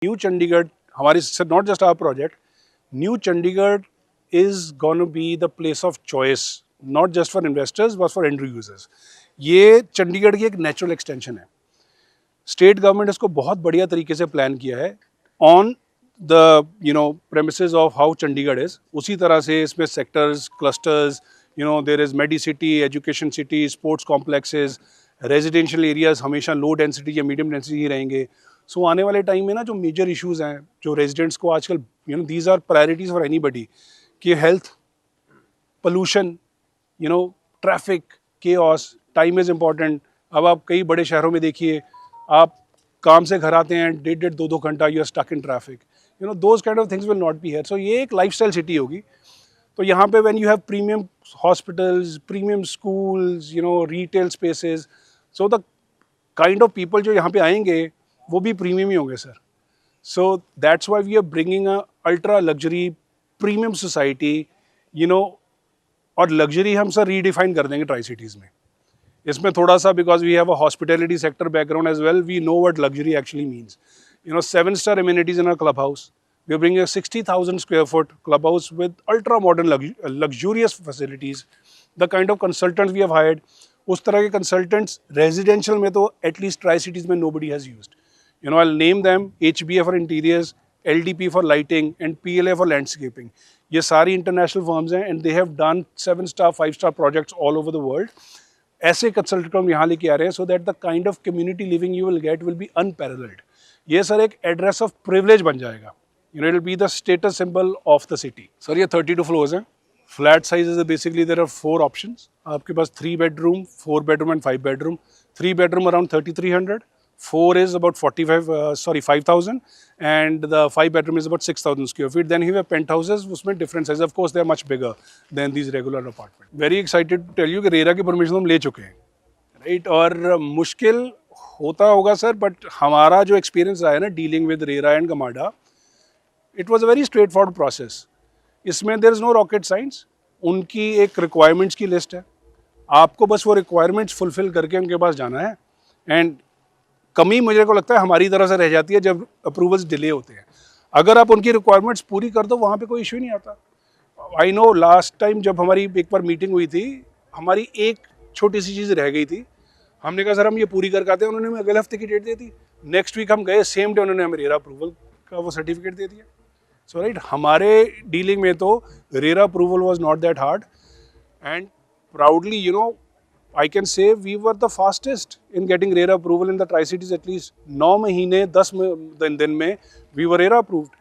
New Chandigarh, हमारी not just our project, New Chandigarh is going to be the place of choice, not just for investors, but for end users. ये चंडीगढ़ की एक natural extension है. State government इसको बहुत बढ़िया तरीके से प्लान किया है on the premises of how Chandigarh is. उसी तरह से इसमें sectors, clusters, there is medicity, education city, sports complexes, residential areas हमेशा लो डेंसिटी या मीडियम डेंसिटी ही रहेंगे. सो आने वाले टाइम में ना जो मेजर इश्यूज हैं जो रेजिडेंट्स को आजकल these are priorities for anybody कि health, pollution, traffic, chaos, time is important. अब आप कई बड़े शहरों में देखिए, आप काम से घर आते हैं 1.5-2 घंटा, you are stuck in traffic. Those kind of things will not be here. So ये एक लाइफस्टाइल सिटी होगी. तो यहाँ पे when you have premium hospitals, premium schools, retail spaces, so the kind of people जो यहाँ पे आएंगे वो भी प्रीमियम ही होंगे sir. So that's why we are bringing a ultra luxury premium society. और लग्जरी हम सर रीडिफाइन कर देंगे ट्राई सिटीज़ में. इसमें थोड़ा सा, because we have a hospitality sector background as well, we know what luxury actually means. 7-star amenities in our clubhouse. We are bringing a 60,000 square foot clubhouse with ultra modern luxurious facilities. The kind of consultants we have hired, उस तरह के consultants residential में तो at least tri-cities में nobody has used. I'll name them: HBA for interiors, LDP for lighting, and PLA for landscaping. ये सारी international firms हैं and they have done 7-star, 5-star projects all over the world. ऐसे consultant हम यहाँ लेके आ रहे हैं so that the kind of community living you will get will be unparalleled. ये सर एक एड्रेस ऑफ प्रिविलेज बन जाएगा. It will be the status symbol of the city. Sir ये 32 फ्लोर्स हैं. Flat size is basically there are 4 options. आपके पास 3 bedroom, 4 bedroom and 5 bedroom. 3 bedroom around 3,300. 4 is about 5,000, and the 5 bedroom is about 6,000 square feet. Then you have penthouses, उसमें different size. Of course, they are much bigger than these regular apartments. Very excited to tell you कि RERA की permission हम ले चुके हैं, right. और मुश्किल होता होगा सर, बट हमारा जो एक्सपीरियंस रहा है ना dealing with RERA and GMADA, it was a very straightforward process. इसमें there is no rocket science. उनकी एक रिक्वायरमेंट्स की लिस्ट है, आपको बस वो रिक्वायरमेंट्स फुलफिल करके उनके पास जाना है. एंड कमी मुझे को लगता है हमारी तरफ से रह जाती है जब अप्रूवल्स डिले होते हैं. अगर आप उनकी रिक्वायरमेंट्स पूरी कर दो, वहाँ पे कोई इशू ही नहीं आता. आई नो लास्ट टाइम जब हमारी एक बार मीटिंग हुई थी, हमारी एक छोटी सी चीज़ रह गई थी. हमने कहा सर हम ये पूरी करके आते हैं. उन्होंने हमें अगले हफ्ते की डेट दे दी. नेक्स्ट वीक हम गए, सेम डे उन्होंने हमें रेरा अप्रूवल का वो सर्टिफिकेट दे दिया. सो राइट, हमारे डीलिंग में तो RERA approval was not that hard. And proudly I can say we were the fastest in getting RERA approval in the Tri-Cities. At least 9 महीने 10 दिन में we were RERA approved.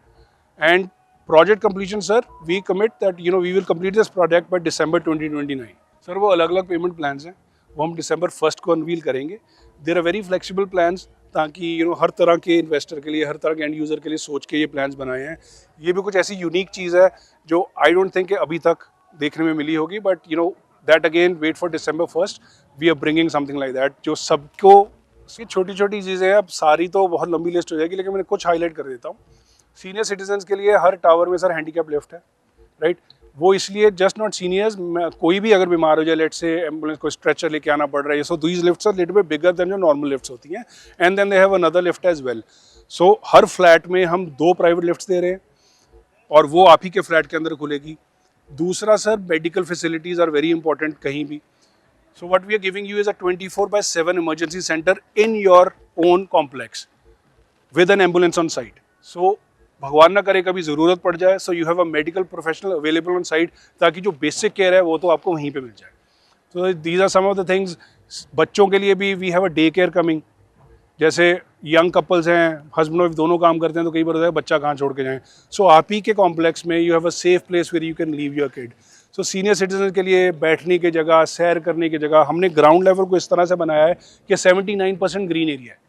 And project completion, sir, we commit that we will complete this project by December 2029. Sir वो अलग अलग payment plans हैं, वो हम December 1st को अनवील करेंगे. There are very flexible plans, ताकि हर तरह के इन्वेस्टर के लिए, हर तरह के एंड यूज़र के लिए सोच के ये प्लान्स बनाए हैं. ये भी कुछ ऐसी यूनिक चीज़ है जो आई डोंट थिंक अभी तक देखने में मिली होगी. But that again, wait for December 1st. We are bringing something like that जो सबको. छोटी छोटी चीज़ें, अब सारी तो बहुत लंबी लिस्ट हो जाएगी, लेकिन मैंने कुछ हाईलाइट कर देता हूँ. सीनियर सिटीजन्स के लिए हर टावर में सर हैंडीकैप लिफ्ट है, राइट. वो इसलिए जस्ट नॉट सीनियर्स, कोई भी अगर बीमार हो जाए, लेट से एम्बुलेंस को स्ट्रेचर लेके आना पड़ रहा है, so these lifts are little bit bigger than जो नॉर्मल लिफ्ट्स होती हैं. And then they have another lift as well. So हर फ्लैट में हम 2 प्राइवेट लिफ्ट्स दे रहे हैं, और वो आप ही के फ्लैट के अंदर खुलेगी. दूसरा sir, medical facilities are very important कहीं भी. So what we are giving you is a 24/7 emergency centre in your own complex with an ambulance on site. So भगवान ना करे कभी ज़रूरत पड़ जाए, so you have a medical professional available on site, ताकि जो बेसिक केयर है वो तो आपको वहीं पे मिल जाए. So these are some of the things. बच्चों के लिए भी we have a day care coming. जैसे यंग कपल्स हैं, हस्बैंड वाइफ दोनों काम करते हैं, तो कई बार होता है बच्चा कहाँ छोड़ के जाएं. सो आप ही के कॉम्प्लेक्स में you have a safe place where you can leave your kid. So senior citizen के लिए बैठने की जगह, सैर करने की जगह, हमने ग्राउंड लेवल को इस तरह से बनाया है कि 79% ग्रीन एरिया है,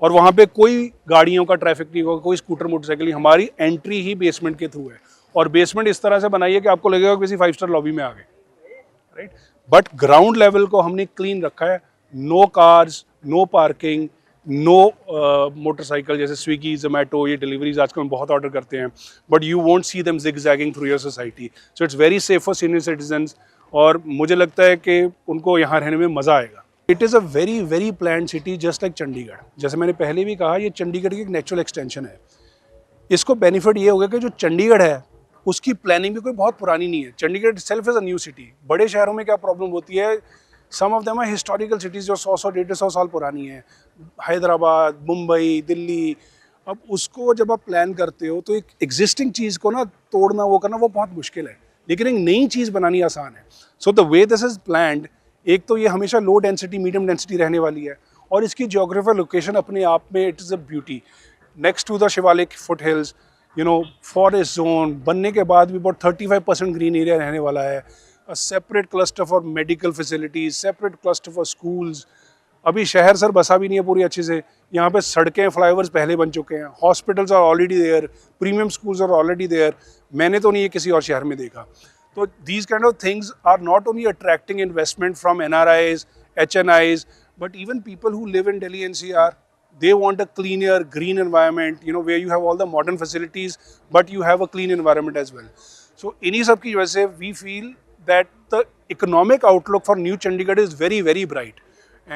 और वहाँ पे कोई गाड़ियों का ट्रैफिक नहीं होगा, कोई स्कूटर मोटरसाइकिल. हमारी एंट्री ही बेसमेंट के थ्रू है, और बेसमेंट इस तरह से बनाई है कि आपको लगेगा किसी 5-star लॉबी में आ गए, राइट. बट ग्राउंड लेवल को हमने क्लीन रखा है. No cars, no parking, no motorcycle. जैसे स्विगी, जोमेटो, ये डिलीवरीज आजकल हम बहुत ऑर्डर करते हैं, but you won't see them zigzagging through your society. So it's very safe for senior citizens, और मुझे लगता है कि उनको यहाँ रहने में मज़ा आएगा. It is a very very planned city just like Chandigarh. जैसे मैंने पहले भी कहा, ये चंडीगढ़ की एक नेचुरल एक्सटेंशन है. इसको बेनिफिट ये होगा कि जो चंडीगढ़ है उसकी प्लानिंग भी कोई बहुत पुरानी नहीं है. Chandigarh self is a new city. बड़े शहरों में क्या प्रॉब्लम होती है, some of them are historical cities जो 100 150 साल पुरानी है. हैदराबाद, मुंबई, दिल्ली. अब उसको जब आप प्लान करते हो तो एक एग्जिस्टिंग चीज़ को ना तोड़ना, वो करना, वो बहुत मुश्किल है. लेकिन एक नई चीज़ बनानी आसान है. So the way this is planned, एक तो ये हमेशा लो डेंसिटी मीडियम डेंसिटी रहने वाली है, और इसकी जियोग्राफिकल लोकेशन अपने आप में it is a beauty. Next to the Shivalik foothills, forest zone बनने के बाद भी अबाउट 35% ग्रीन एरिया रहने वाला है. A separate cluster for medical facilities, separate cluster for schools. अभी शहर सर बसा भी नहीं है पूरी अच्छे से. यहाँ पे सड़कें, फ्लाईओवर्स पहले बन चुके हैं. Hospitals are already there, premium schools are already there. मैंने तो नहीं ये किसी और शहर में देखा. तो these kind of things are not only attracting investment from NRIs, HNIs, but even people who live in Delhi NCR. They want a cleaner, green environment, where you have all the modern facilities, but you have a clean environment as well. So, इन्हीं सब की वजह से we feel that the economic outlook for New Chandigarh is very, very bright.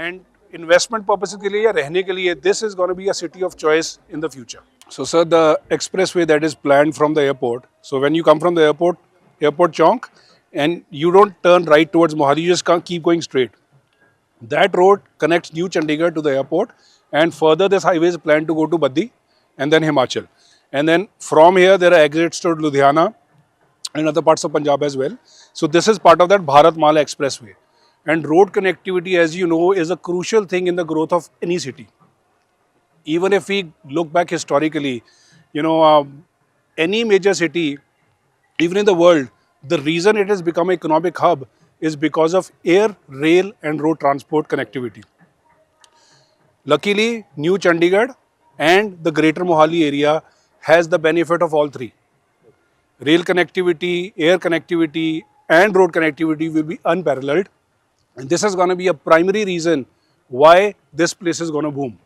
And investment purposes के लिए या रहने के लिए, this is going to be a city of choice in the future. So, sir, the expressway that is planned from the airport. So, when you come from the airport Chowk, and you don't turn right towards Mohali, you just can't keep going straight. That road connects New Chandigarh to the airport, and further this highway is planned to go to Baddi and then Himachal. And then from here there are exits to Ludhiana and other parts of Punjab as well. So this is part of that Bharat Mala Expressway. And road connectivity, as you know, is a crucial thing in the growth of any city. Even if we look back historically, any major city, even in the world, the reason it has become an economic hub is because of air, rail and road transport connectivity. Luckily, New Chandigarh and the greater Mohali area has the benefit of all three. Rail connectivity, air connectivity and road connectivity will be unparalleled. And this is going to be a primary reason why this place is going to boom.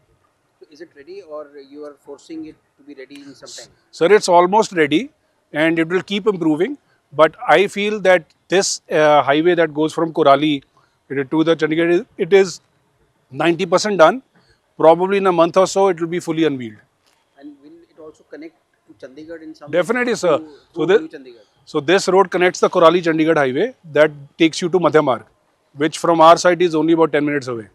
Is it ready, or you are forcing it to be ready in some time? Sir, it's almost ready. And it will keep improving. But I feel that this highway that goes from Korali to the Chandigarh, it is 90% done. Probably in a month or so, it will be fully unveiled. And will it also connect to Chandigarh in some Definitely, way? sir. So this road connects the Korali Chandigarh highway that takes you to Madhya Marg, which from our side is only about 10 minutes away.